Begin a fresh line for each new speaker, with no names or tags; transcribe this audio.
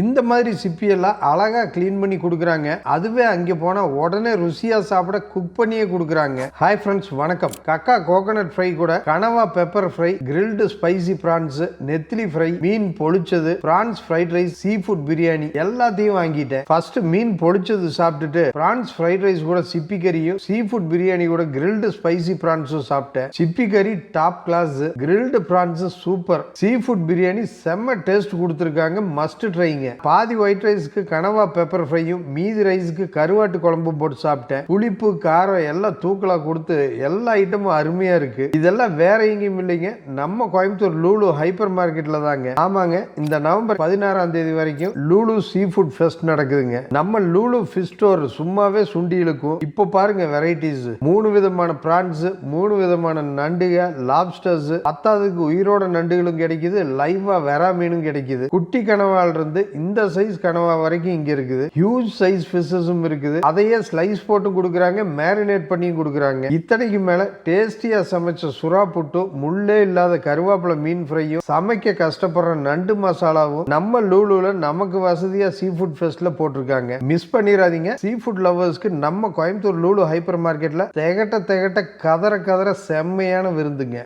இந்த மாதிரி சிப்பியெல்லாம் அழகா கிளீன் பண்ணி கொடுக்குறாங்க. அதுவே அங்கே போனால் உடனே ருசியாக சாப்பிட குக் பண்ணியே கொடுக்குறாங்க. ஹாய் ஃப்ரெண்ட்ஸ், வணக்கம். கக்கா கோகனட் ஃப்ரை கூட கனவா pepper fry, grilled spicy prawns, நெத்திலி ஃப்ரை, மீன் பொழிச்சது, prawns fried rice, sea food biryani எல்லாத்தையும் வாங்கிட்டேன். ஃபர்ஸ்ட் மீன் பொழிச்சது சாப்பிட்டுட்டு பிரான்ஸ் ஃப்ரைட் ரைஸ் கூட சிப்பி கறியும், சீ ஃபுட் பிரியாணி கூட கிரில்டு ஸ்பைசி பிரான்ஸும் சாப்பிட்டேன். சிப்பி கறி top class, grilled prawns super, sea food biryani செம்ம டேஸ்ட் கொடுத்துருக்காங்க. மஸ்ட் ட்ரைங்க. பாதி ஒயிட் ரைஸ்க்கு கனவா பெப்பர் ஃப்ரையும், மீதி ரைஸ்க்கு கருவாட்டு குழம்பும் போட்டு சாப்பிட்டேன். புளிப்பு காரம் எல்லாம் தூக்கலா கொடுத்து எல்லா ஐட்டமும் அருமையா இருக்கு. இதெல்லாம் வேற எங்கேயும் இல்லைங்க, நம்ம கோயம்புத்தூர் லூலு ஹைப்பர் மார்க்கெட்ல தாங்க. ஆமாங்க, இந்த நவம்பர் 16ஆம் தேதி வரைக்கும் லூலு சீ ஃபுட் ஃபெஸ்ட் நடக்குதுங்க. நம்ம லூலு ஃபிஷ் ஸ்டோர் சும்மாவே சுண்டி இழுக்கும். இப்போ பாருங்க வெரைட்டிஸ், 3 விதமான பிரான்ஸ், 3 விதமான நண்டுக, லாப்ஸ்டர்ஸ், பத்தாவதுக்கு உயிரோட நண்டுகளும் கிடைக்குது, லைவா வெரா மீனும் கிடைக்குது. குட்டி கனவால் இருந்து இந்த சைஸ் கனவா வரைக்கும் இங்க இருக்குது. ஹியூஜ் சைஸ் ஃபிஷஸும் இருக்குது. அதையே ஸ்லைஸ் போட்டு கொடுக்குறாங்க, மேரினேட் பண்ணி கொடுக்குறாங்க. இத்தனைக்கு மேல டேஸ்டியா சமைச்ச சுறா புட்டும், முள்ளே இல்லாத கருவேப்பிலை மீன் ஃப்ரையும், சமைக்க கஷ்டப்படுற நண்டு மசாலாவும் நம்ம லூலுல நமக்கு வசதியா சீ ஃபுட் ஃபெஸ்ட்ல போட்டிருக்காங்க. மிஸ் பண்ணிடாதீங்க. சீ ஃபுட் லவர்ஸ்க்கு நம்ம கோயம்புத்தூர் லூலு ஹைப்பர் மார்க்கெட்ல திகட்ட கதற செம்மையான விருந்துங்க.